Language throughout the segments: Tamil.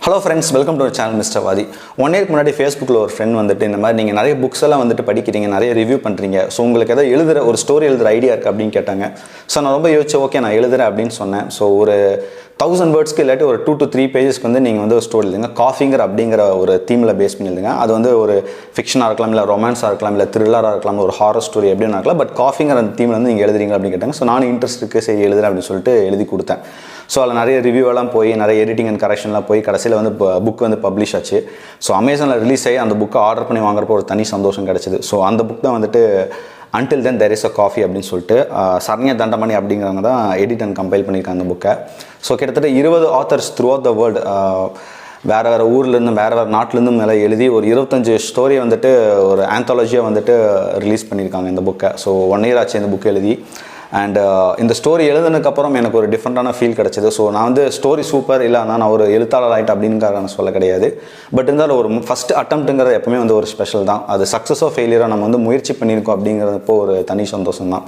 Hello friends, welcome to our channel Mr.Vaathi. 1 year முன்னாடி Facebookல ஒரு friend வந்துட்டு இந்த மாதிரி நீங்க நிறைய books எல்லாம் வந்துட்டு படிக்கிறீங்க, நிறைய ரிவ்யூ பண்றீங்க. சோ உங்களுக்கு ஏதாவது எழுதுற ஒரு ஸ்டோரி எழுதுற ஐடியா இருக்கு அப்படினு கேட்டாங்க. சோ நான் ரொம்ப யோசிச்சேன், ஓகே நான் எழுதுறேன் அப்படினு சொன்னேன். சோ ஒரு 1000 wordsக்கு இல்லாட்டி ஒரு 2 to 3 pagesக்கு வந்து நீங்க வந்து ஒரு ஸ்டோரி எழுதுங்க. காஃபிங்கர் அப்படிங்கற ஒரு தீம்ல பேஸ் பண்ணி எழுதுங்க. அது வந்து ஒரு ஃபிக்ஷனா இருக்கலாம், இல்ல ரொமான்ஸா இருக்கலாம், இல்ல த்ரில்லரா இருக்கலாம், ஒரு ஹாரர் ஸ்டோரி எப்படினா இருக்கலாம். பட் காஃபிங்கர் அந்த தீம்ல வந்து நீங்க எழுதுறீங்க அப்படினு கேட்டாங்க. சோ நான் இன்ட்ரஸ்ட் இருக்கு, சரி எழுதுறேன் அப்படினு சொல்லிட்டு எழுதி கொடுத்தேன். ஸோ அதில் நிறைய ரிவ்யூ எல்லாம் போய் நிறைய எடிட்டிங் அண்ட் கரெக்ஷன்லாம் போய் கடைசியில் வந்து புக் வந்து பப்ளிஷ் ஆச்சு. ஸோ அமேசானில் ரிலீஸ் ஆகி அந்த புக்கை ஆர்டர் பண்ணி வாங்குறப்போ ஒரு தனி சந்தோஷம் கிடச்சிது. ஸோ அந்த புக் தான் வந்துட்டு until then there is a coffee அப்படின்னு சொல்லிட்டு சரண்யா தண்டமணி அப்படிங்கிறவங்க தான் எடிட் அண்ட் கம்பைல் பண்ணியிருக்காங்க அந்த புக்கை. ஸோ கிட்டத்தட்ட 20 authors through out the world, வேறு ஊர்லேருந்து வேறு நாட்டிலேருந்து மேலே எழுதி ஒரு 25 ஸ்டோரியை வந்துட்டு ஒரு ஆந்தாலஜியாக வந்துட்டு ரிலீஸ் பண்ணியிருக்காங்க இந்த புக்கை. ஸோ 1 year ஆச்சு இந்த புக் எழுதி. அண்ட் இந்த ஸ்டோரி எழுதுனதுக்கப்புறம் எனக்கு ஒரு டிஃப்ரெண்ட்டான ஃபீல் கிடச்சிது. ஸோ நான் வந்து ஸ்டோரி சூப்பர் இல்லை நான் ஒரு எழுத்தாளர் ஆகிட்டேன் அப்படின்னுக்காக நான் சொல்ல கிடையாது. பட் இருந்தாலும் ஒரு ஃபஸ்ட் அட்டம்ப்ட்டுங்கிறது எப்பவுமே வந்து ஒரு ஸ்பெஷல் தான். அது சக்ஸஸோ ஃபெயிலியரோ நம்ம வந்து முயற்சி பண்ணியிருக்கோம் அப்படிங்கிறப்போ ஒரு தனி சந்தோஷம் தான்.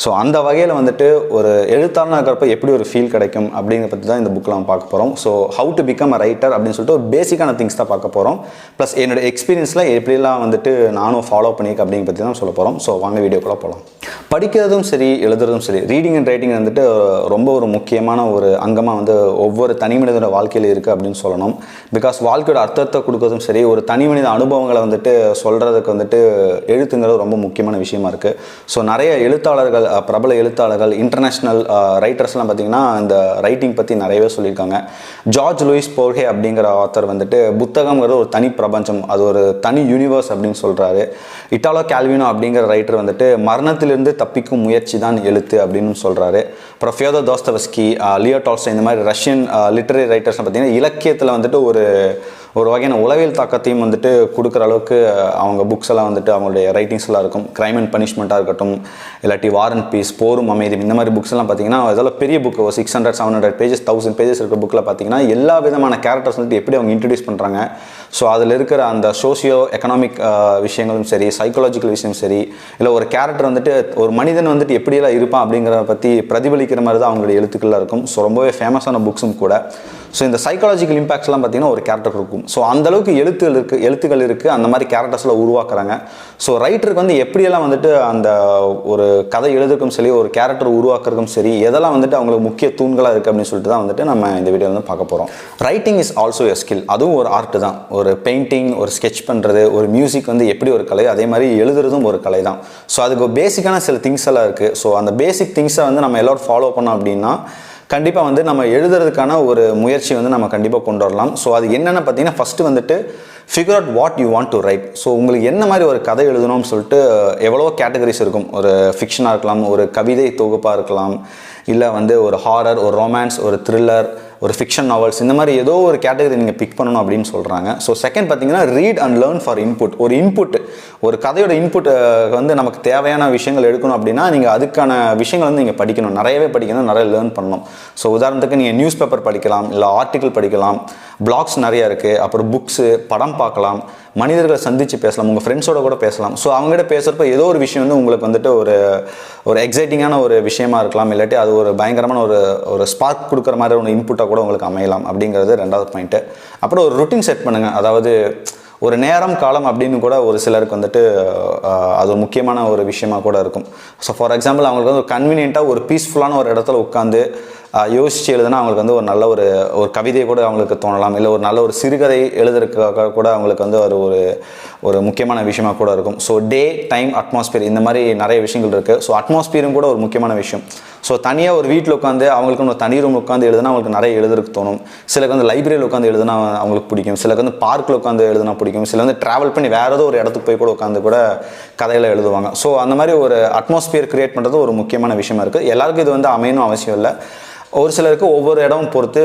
ஸோ அந்த வகையில் வந்துட்டு ஒரு எழுத்தாளனாக இருக்கிறப்ப எப்படி ஒரு ஃபீல் கிடைக்கும் அப்படிங்கிற பற்றி தான் இந்த புக்கில் நம்ம பார்க்க போகிறோம். So how to become a writer அப்படின்னு சொல்லிட்டு ஒரு பேசிக்கான திங்ஸ் தான் பார்க்க போகிறோம். ப்ளஸ் என்னோட எக்ஸ்பீரியன்ஸில் எப்படிலாம் வந்துட்டு நானும் ஃபாலோ பண்ணியிருக்கேன் அப்படிங்கிற பற்றி தான் சொல்ல போகிறோம். ஸோ வாங்க வீடியோக்குள்ளே போகலாம். படிக்கிறதும் சரி எழுதுறதும் சரி, ரீடிங் அண்ட் ரைட்டிங் வந்துட்டு ரொம்ப ஒரு முக்கியமான ஒரு அங்கமாக வந்து ஒவ்வொரு தனி மனிதனோட வாழ்க்கையில் இருக்குது அப்படின்னு சொல்லணும். பிகாஸ் வாழ்க்கையோட அர்த்தத்தை கொடுக்கறதும் சரி, ஒரு தனி மனித அனுபவங்களை வந்துட்டு சொல்கிறதுக்கு வந்துட்டு எழுத்துங்கிறது ரொம்ப முக்கியமான விஷயமா இருக்குது. ஸோ நிறைய எழுத்தாளர்கள், பிரபல எழுத்தாளர்கள், இன்டர்நேஷ்னல் ரைட்டர்ஸ்லாம் பார்த்திங்கன்னா இந்த ரைட்டிங் பற்றி நிறையவே சொல்லியிருக்காங்க. ஜார்ஜ் லூயிஸ் போர்ஹே அப்படிங்கிற ஆத்தர் வந்துட்டு புத்தகங்கிறது ஒரு தனி பிரபஞ்சம், அது ஒரு தனி யூனிவர்ஸ் அப்படின்னு சொல்கிறாரு. இட்டாலோ கால்வினோ அப்படிங்கிற ரைட்டர் வந்துட்டு மரணத்திலிருந்து தப்பிக்கும் முயற்சி தான் எழுத்து அப்படின்னு சொல்கிறாரு. அப்புறம் ஃபியோதர் தோஸ்தவஸ்கி, லியோ டால்ஸ்டாய், இந்த மாதிரி ரஷ்யன் லிட்டரரி ரைட்டர்ஸ் பார்த்திங்கன்னா இலக்கியத்தில் வந்துட்டு ஒரு வகையான உளவியல் தாக்கத்தையும் வந்துட்டு கொடுக்குற அளவுக்கு அவங்க புக்ஸ் எல்லாம் வந்துட்டு அவங்களுடைய ரைட்டிங்ஸ் எல்லாம் இருக்கும். கிரைம் அண்ட் பனிஷ்மெண்ட்டாக இருக்கட்டும், இல்லாட்டி வார் அண்ட் பீஸ், போரும் அமைதியும், இந்த மாதிரி புக்ஸ் எல்லாம் பார்த்தீங்கன்னா அதெல்லாம் பெரிய புக்கு, 600-700 pages 1000 pages இருக்கிற புக்கில் பார்த்தீங்கன்னா எல்லா விதமான கேரக்டர்ஸ் வந்துட்டு எப்படி அவங்க இன்ட்ரடியூஸ் பண்ணுறாங்க. ஸோ அதில் இருக்கிற அந்த சோசியோ எக்கனாமிக் விஷயங்களும் சரி, சைக்காலஜிக்கல் விஷயம் சரி, இல்லை ஒரு கேரக்டர் வந்துட்டு ஒரு மனிதன் வந்துட்டு எப்படியெல்லாம் இருப்பான் அப்படிங்கிறத பற்றி பிரதிபலிக்கிற மாதிரி தான் அவங்களுடைய எழுத்துக்கள்லாம் இருக்கும். ஸோ ரொம்பவே ஃபேமஸான புக்ஸும் கூட. ஸோ இந்த சைக்காலஜிக்கல் இம்பாக்ட்ஸ்லாம் பார்த்தீங்கன்னா ஒரு கேரக்டர் இருக்கும். ஸோ அந்தளவுக்கு எழுத்துக்கள் இருக்குது, அந்த மாதிரி கேரக்டர்ஸ்லாம் உருவாக்குறாங்க. ஸோ ரைட்டருக்கு வந்து எப்படியெல்லாம் வந்துட்டு அந்த ஒரு கதை எழுதுக்கும் சரி, ஒரு கேரக்டர் உருவாக்குறதுக்கும் சரி, எதெல்லாம் வந்துட்டு அவங்களுக்கு முக்கிய தூண்களாக இருக்குது அப்படின்னு சொல்லிட்டு தான் வந்துட்டு நம்ம இந்த வீடியோ வந்து பார்க்க போகிறோம். Writing is also a skill, அதுவும் ஒரு ஆர்ட் தான். ஒரு பெயிண்டிங், ஒரு ஸ்கெட்ச் பண்ணுறது, ஒரு மியூசிக் வந்து எப்படி ஒரு கலை, அதே மாதிரி எழுதுறதும் ஒரு கலை தான். ஸோ அதுக்கு பேசிக்கான சில திங்ஸ் எல்லாம் இருக்குது. ஸோ அந்த பேசிக் திங்ஸை வந்து நம்ம எல்லோரும் ஃபாலோ பண்ணோம் அப்படின்னா கண்டிப்பாக வந்து நம்ம எழுதுறதுக்கான ஒரு முயற்சி வந்து நம்ம கண்டிப்பாக கொண்டு வரலாம். ஸோ அது என்னென்னு பார்த்தீங்கன்னா ஃபஸ்ட்டு வந்துட்டு figure out what you want to right. So உங்களுக்கு என்ன மாதிரி ஒரு கதை எழுதணும்னு சொல்லிட்டு எவ்வளோ கேட்டகரிஸ் இருக்கும். ஒரு ஃபிக்ஷனாக இருக்கலாம், ஒரு கவிதை தொகுப்பாக இருக்கலாம், இல்லை வந்து ஒரு ஹாரர், ஒரு ரொமான்ஸ், ஒரு த்ரில்லர், ஒரு ஃபிக்ஷன் நாவல்ஸ், இந்த மாதிரி ஏதோ ஒரு கேட்டகரி நீங்கள் பிக் பண்ணணும் அப்படின்னு சொல்கிறாங்க. ஸோ செகண்ட் பார்த்தீங்கன்னா read and learn for input. ஒரு கதையோட இன்புட் வந்து நமக்கு தேவையான விஷயங்கள் எடுக்கணும் அப்படின்னா நீங்கள் அதுக்கான விஷயங்கள் வந்து நீங்கள் படிக்கணும், நிறையவே படிக்கணும், நிறைய லேர்ன் பண்ணணும். ஸோ உதாரணத்துக்கு நீங்கள் நியூஸ் பேப்பர் படிக்கலாம், இல்லை ஆர்டிக்கிள் படிக்கலாம், பிளாக்ஸ் நிறையா இருக்குது, அப்புறம் புக்ஸு, படம் பார்க்கலாம், மனிதர்களை சந்தித்து பேசலாம், உங்கள் ஃப்ரெண்ட்ஸோட கூட பேசலாம். ஸோ அவங்ககிட்ட பேசுகிறப்ப ஏதோ ஒரு விஷயம் வந்து உங்களுக்கு வந்துட்டு ஒரு எக்ஸைட்டிங்கான ஒரு விஷயமா இருக்கலாம், இல்லாட்டி அது ஒரு பயங்கரமான ஒரு ஸ்பார்க் கொடுக்குற மாதிரி ஒரு இன்புட்டாக கூட உங்களுக்கு அமையலாம் அப்படிங்கிறது 2வது பாயிண்ட்டு. அப்புறம் ஒரு ருட்டீன் செட் பண்ணுங்கள். அதாவது ஒரு நேரம் காலம் அப்படின்னு கூட ஒரு சிலருக்கு வந்துட்டு அது ஒரு முக்கியமான ஒரு விஷயமா கூட இருக்கும். ஸோ ஃபார் எக்ஸாம்பிள் அவங்களுக்கு வந்து ஒரு கன்வீனியண்ட்டாக ஒரு பீஸ்ஃபுல்லான ஒரு இடத்துல உட்காந்து யோசித்து எழுதுனா அவங்களுக்கு வந்து ஒரு நல்ல ஒரு கவிதையை கூட அவங்களுக்கு தோணலாம், இல்லை ஒரு நல்ல ஒரு சிறுகதை எழுதுறதுக்காக கூட அவங்களுக்கு வந்து ஒரு முக்கியமான விஷயமாக கூட இருக்கும். ஸோ டே, டைம், அட்மாஸ்பியர், இந்த மாதிரி நிறைய விஷயங்கள் இருக்குது. ஸோ அட்மாஸ்பியரும் கூட ஒரு முக்கியமான விஷயம். ஸோ தனியாக ஒரு வீட்டில் உட்காந்து அவங்களுக்கு ஒரு தனி ரூம் உட்காந்து எழுதுனா அவங்களுக்கு நிறைய எழுதுறதுக்கு தோணும். சிலருக்கு வந்து லைப்ரரியில் உட்காந்து எழுதுனா அவங்களுக்கு பிடிக்கும், சிலருக்கு வந்து பார்க்கில் உட்காந்து எழுதுனா பிடிக்கும், சில வந்து ட்ராவல் பண்ணி வேறு ஏதோ ஒரு இடத்துக்கு போய் கூட உட்காந்து கூட கதையில் எழுதுவாங்க. ஸோ அந்த மாதிரி ஒரு அட்மாஸ்பியர் கிரியேட் பண்ணுறது ஒரு முக்கியமான விஷயமா இருக்குது. எல்லாருக்கும் இது வந்து அமையணும் அவசியம் இல்லை. ஒரு சிலருக்கு ஒவ்வொரு இடமும் பொறுத்து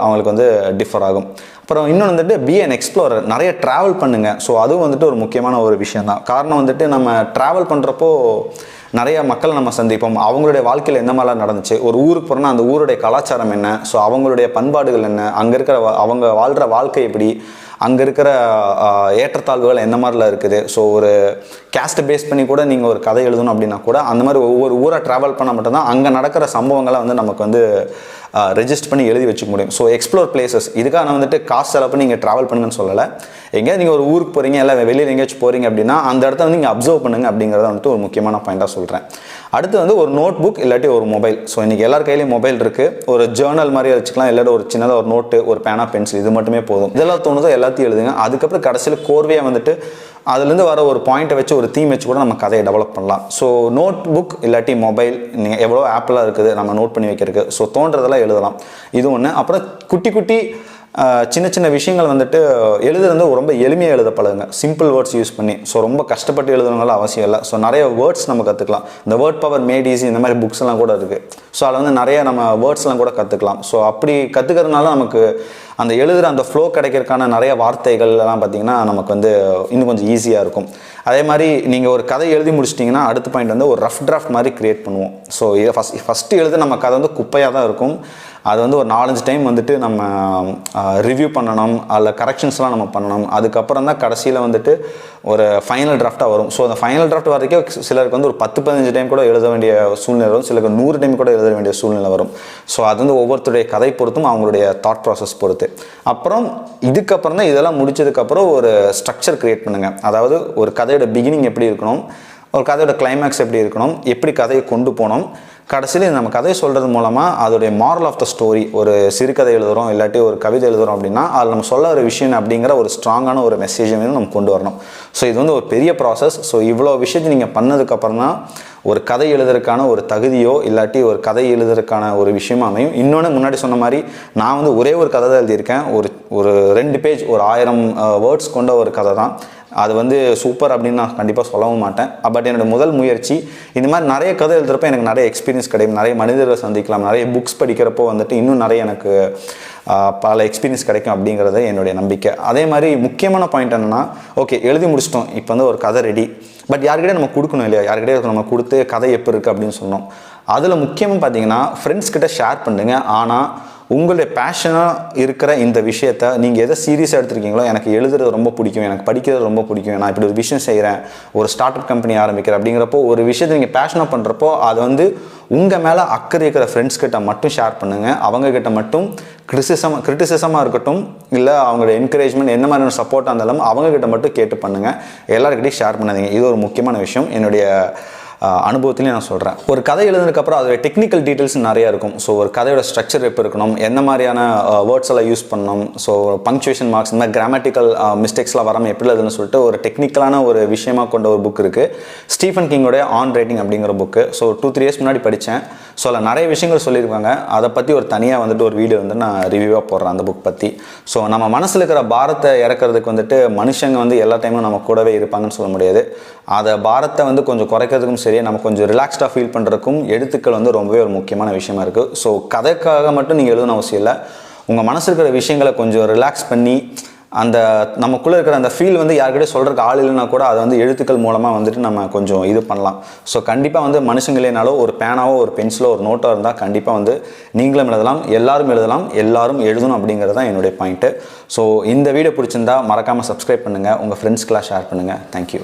அவங்களுக்கு வந்து டிஃபர் ஆகும். அப்புறம் இன்னொன்று வந்துட்டு பி அன் எக்ஸ்ப்ளோரர், நிறைய ட்ராவல் பண்ணுங்கள். ஸோ அதுவும் வந்துட்டு ஒரு முக்கியமான ஒரு விஷயம் தான். காரணம் வந்துட்டு நம்ம ட்ராவல் பண்ணுறப்போ நிறைய மக்களை நம்ம சந்திப்போம். அவங்களுடைய வாழ்க்கையில் எந்த மாதிரிலாம் நடந்துச்சு, ஒரு ஊருக்கு போகிறோன்னா அந்த ஊருடைய கலாச்சாரம் என்ன, ஸோ அவங்களுடைய பண்பாடுகள் என்ன, அங்கே இருக்கிற அவங்க வாழ்கிற வாழ்க்கை எப்படி, அங்கே இருக்கிற ஏற்றத்தாழ்வுகள் எந்த மாதிரிலாம் இருக்குது. ஸோ ஒரு கேஸ்ட்டை பேஸ் பண்ணி கூட நீங்கள் ஒரு கதை எழுதணும் அப்படின்னா கூட அந்த மாதிரி ஒவ்வொரு ஊரை ட்ராவல் பண்ண மட்டும்தான் அங்கே நடக்கிற சம்பவங்களை வந்து நமக்கு வந்து ரெஜிஸ்டர் பண்ணி எழுதி வச்சுக்க முடியும். ஸோ எக்ஸ்ப்ளோர் பிளேசஸ், இதுக்காக நான் வந்துட்டு காசு செலவு பண்ணி நீங்கள் ட்ராவல் பண்ணுங்கன்னு சொல்லலை. எங்கேயாவது நீங்கள் ஒரு ஊருக்கு போகிறீங்க இல்லை வெளியில் எங்கேயாச்சும் போகிறீங்க அப்படின்னா அந்த இடத்த வந்து நீங்கள் அப்சர்வ் பண்ணுங்கள் அப்படிங்கிறத வந்துட்டு ஒரு முக்கியமான பாயிண்டாக சொல்கிறேன். அடுத்து வந்து ஒரு நோட் புக் இல்லாட்டி ஒரு மொபைல். ஸோ இன்றைக்கி எல்லார் கையிலையும் மொபைல் இருக்குது. ஒரு ஜேர்னல் மாதிரி வச்சுக்கலாம், இல்லாட்டி ஒரு சின்னதாக ஒரு நோட்டு, ஒரு பேனா, பென்சில், இது மட்டுமே போதும். இதெல்லாம் தோணுதோ எல்லாத்தையும் எழுதுங்க. அதுக்கப்புறம் கடைசியில் கோர்வையாக வந்துட்டு அதுலேருந்து வர ஒரு பாயிண்ட்டை வச்சு ஒரு தீம் வச்சு கூட நம்ம கதையை டெவலப் பண்ணலாம். ஸோ நோட் புக் இல்லாட்டி மொபைல், நீங்கள் எவ்வளோ ஆப்பெல்லாம் இருக்குது நம்ம நோட் பண்ணி வைக்கிறதுக்கு. ஸோ தோன்றதெல்லாம் எழுதலாம், இது ஒன்று. அப்புறம் குட்டி குட்டி சின்ன சின்ன விஷயங்கள் வந்துட்டு எழுதுறது ரொம்ப எளிமையாக எழுத பழகுங்க, சிம்பிள் வேர்ட்ஸ் யூஸ் பண்ணி. ஸோ ரொம்ப கஷ்டப்பட்டு எழுதுறவங்களாம் அவசியம் இல்லை. ஸோ நிறைய வேர்ட்ஸ் நம்ம கற்றுக்கலாம். இந்த வேர்ட் பவர் மேட் ஈஸி இந்த மாதிரி புக்ஸ் எல்லாம் கூட இருக்குது. ஸோ அதில் வந்து நிறைய நம்ம வேர்ட்ஸ்லாம் கூட கற்றுக்கலாம். ஸோ அப்படி கற்றுக்கிறதுனால நமக்கு அந்த எழுதுகிற அந்த ஃப்ளோ கிடைக்கிறதுக்கான நிறைய வார்த்தைகள் எல்லாம் பார்த்திங்கன்னா நமக்கு வந்து இன்னும் கொஞ்சம் ஈஸியாக இருக்கும். அதே மாதிரி நீங்கள் ஒரு கதை எழுதி முடிச்சிட்டிங்கன்னா அடுத்த பாயிண்ட் வந்து ஒரு ரஃப் டிராஃப்ட் மாதிரி க்ரியேட் பண்ணுவோம். ஸோ இதை ஃபஸ்ட்டு எழுத நம்ம கதை வந்து குப்பையாக தான் இருக்கும். அது வந்து ஒரு 4-5 டைம் வந்துட்டு நம்ம ரிவ்யூ பண்ணணும், அதில் கரெக்ஷன்ஸ்லாம் நம்ம பண்ணணும். அதுக்கப்புறம் தான் கடைசியில் வந்துட்டு ஒரு ஃபைனல் டிராஃப்டாக வரும். ஸோ அந்த ஃபைனல் டிராஃப்ட் வரைக்கும் சிலருக்கு வந்து ஒரு 10-15 டைம் கூட எழுத வேண்டிய சூழ்நிலை வரும், சிலருக்கு 100 டைம் கூட எழுத வேண்டிய சூழ்நிலை வரும். ஸோ அது வந்து ஒவ்வொருத்தருடைய கதை பொறுத்தும் அவங்களுடைய தாட் ப்ராசஸ் பொறுத்து. அப்புறம் இதுக்கப்புறம் தான் இதெல்லாம் முடிச்சதுக்கப்புறம் ஒரு ஸ்ட்ரக்சர் க்ரியேட் பண்ணுங்கள். அதாவது ஒரு கதையோட பிகினிங் எப்படி இருக்கணும், ஒரு கதையோட கிளைமேக்ஸ் எப்படி இருக்கணும், எப்படி கதையை கொண்டு போகணும், கடைசியில் நம்ம கதையை சொல்கிறது மூலமாக அதோடைய மாரல் ஆஃப் த ஸ்டோரி. ஒரு சிறுகதை எழுதுகிறோம் இல்லாட்டி ஒரு கவிதை எழுதுகிறோம் அப்படின்னா அதில் நம்ம சொல்ல ஒரு விஷயம் அப்படிங்கிற ஒரு ஸ்ட்ராங்கான ஒரு மெசேஜை வந்து நம்ம கொண்டு வரணும். ஸோ இது வந்து ஒரு பெரிய ப்ராசஸ். ஸோ இவ்வளோ விஷயத்தை நீங்கள் பண்ணதுக்கப்புறம் தான் ஒரு கதை எழுதுறதுக்கான ஒரு தகுதியோ இல்லாட்டி ஒரு கதை எழுதுறதுக்கான ஒரு விஷயமா அமையும். இன்னொன்று, முன்னாடி சொன்ன மாதிரி நான் வந்து ஒரே ஒரு கதை தான் எழுதியிருக்கேன். ஒரு 2 பேஜ், ஒரு 1000 வேர்ட்ஸ் கொண்ட ஒரு கதை தான். அது வந்து சூப்பர் அப்படின்னு நான் கண்டிப்பாக சொல்லவும் மாட்டேன். பட் என்னோடய முதல் முயற்சி. இந்த மாதிரி நிறைய கதை எழுதுகிறப்ப எனக்கு நிறைய எக்ஸ்பீரியன்ஸ் கிடைக்கும், நிறைய மனிதர்களை சந்திக்கலாம், நிறைய புக்ஸ் படிக்கிறப்போ வந்துட்டு இன்னும் நிறைய எனக்கு பல எக்ஸ்பீரியன்ஸ் கிடைக்கும் அப்படிங்கிறது என்னுடைய நம்பிக்கை. அதே மாதிரி முக்கியமான பாயிண்ட் என்னென்னா, ஓகே எழுதி முடிச்சிட்டோம், இப்போ வந்து ஒரு கதை ரெடி. பட் யார்கிட்டே நம்ம கொடுக்கணும் இல்லையா, யார்கிட்டே நம்ம கொடுத்து கதை எப்படி இருக்குது அப்படின்னு சொன்னோம். அதில் முக்கியமாக பார்த்தீங்கன்னா ஃப்ரெண்ட்ஸ் கிட்ட ஷேர் பண்ணுங்க. ஆனால் உங்களுடைய பேஷனாக இருக்கிற இந்த விஷயத்த நீங்கள் எதை சீரியஸாக எடுத்துருக்கீங்களோ, எனக்கு எழுதுறது ரொம்ப பிடிக்கும், எனக்கு படிக்கிறது ரொம்ப பிடிக்கும், நான் இப்படி ஒரு விஷயம் செய்கிறேன், ஒரு ஸ்டார்ட் அப் கம்பெனி ஆரம்பிக்கிறேன் அப்படிங்கிறப்போ, ஒரு விஷயத்தை நீங்கள் பேஷனாக பண்ணுறப்போ அது வந்து உங்கள் மேலே அக்கறை இருக்கிற ஃப்ரெண்ட்ஸ் கிட்ட மட்டும் ஷேர் பண்ணுங்கள். அவங்கக்கிட்ட மட்டும் கிரிட்டிசிசமாக இருக்கட்டும், இல்லை அவங்களோட என்கரேஜ்மெண்ட் என்ன மாதிரியான சப்போர்ட்டாக இருந்தாலும் அவங்கக்கிட்ட மட்டும் கேட்டு பண்ணுங்கள். எல்லாருக்கிட்டையும் ஷேர் பண்ணாதீங்க. இது ஒரு முக்கியமான விஷயம். என்னுடைய அனுபவத்திலையும் நான் சொல்கிறேன். ஒரு கதை எழுதுனதுக்கப்புறம் அதோட டெக்னிக்கல் டீட்டெயில்ஸ் நிறையா இருக்கும். ஸோ ஒரு கதையோட ஸ்ட்ரக்சர் எப்போ இருக்கணும், என்ன மாதிரியான வேர்ட்ஸ் எல்லாம் யூஸ் பண்ணணும், ஸோ பங்க்சுவேஷன் மார்க்ஸ், இந்த மாதிரி கிராமட்டிக்கல் மிஸ்டேக்ஸ்லாம் வராமல் எப்படி எழுதுன்னு சொல்லிட்டு ஒரு டெக்னிக்கலான ஒரு விஷயமாக கொண்ட ஒரு புக் இருக்குது. ஸ்டீஃபன் கிங்கோடைய ஆன் ரைட்டிங் அப்படிங்கிற புக்கு. ஸோ 2-3 இயர்ஸ் முன்னாடி படித்தேன். ஸோ அதில் நிறைய விஷயங்கள் சொல்லியிருக்காங்க. அதை பற்றி ஒரு தனியாக வந்துட்டு ஒரு வீடியோ வந்து நான் ரிவ்யூவாக போடுறேன் அந்த புக் பற்றி. ஸோ நம்ம மனசில் இருக்கிற பாரத்தை இறக்கிறதுக்கு வந்துட்டு மனுஷங்க வந்து எல்லா டைமும் நம்ம கூடவே இருப்பாங்கன்னு சொல்ல முடியாது. அதை பாரத்தை வந்து கொஞ்சம் குறைக்கிறதுக்கும் சரி, நம்ம கொஞ்சம் ரிலாக்ஸ்டாக ஃபீல் பண்ணுறதுக்கும் எழுத்துக்கள் வந்து ரொம்பவே ஒரு முக்கியமான விஷயமா இருக்குது. ஸோ கதைக்காக மட்டும் நீங்கள் எழுதணும் அவசியம் இல்லை. உங்கள் மனசில் இருக்கிற விஷயங்களை கொஞ்சம் ரிலாக்ஸ் பண்ணி அந்த நமக்குள்ளே இருக்கிற அந்த ஃபீல் வந்து யார்கிட்ட சொல்கிறதுக்கு ஆள் இல்லைனா கூட அதை வந்து எழுத்துக்கள் மூலமாக வந்துட்டு நம்ம கொஞ்சம் இது பண்ணலாம். ஸோ கண்டிப்பாக வந்து மனுஷங்களேனாலும் ஒரு பேனாவோ ஒரு பென்சிலோ ஒரு நோட்டோ இருந்தால் கண்டிப்பாக வந்து நீங்களும் எழுதலாம், எல்லாரும் எழுதலாம், எல்லாரும் எழுதணும் அப்படிங்கிறது தான் என்னுடைய பாயிண்ட்டு. ஸோ இந்த வீடியோ பிடிச்சிருந்தா மறக்காமல் சப்ஸ்கிரைப் பண்ணுங்கள், உங்கள் ஃப்ரெண்ட்ஸ்க்கெலாம் ஷேர் பண்ணுங்கள். தேங்க்யூ.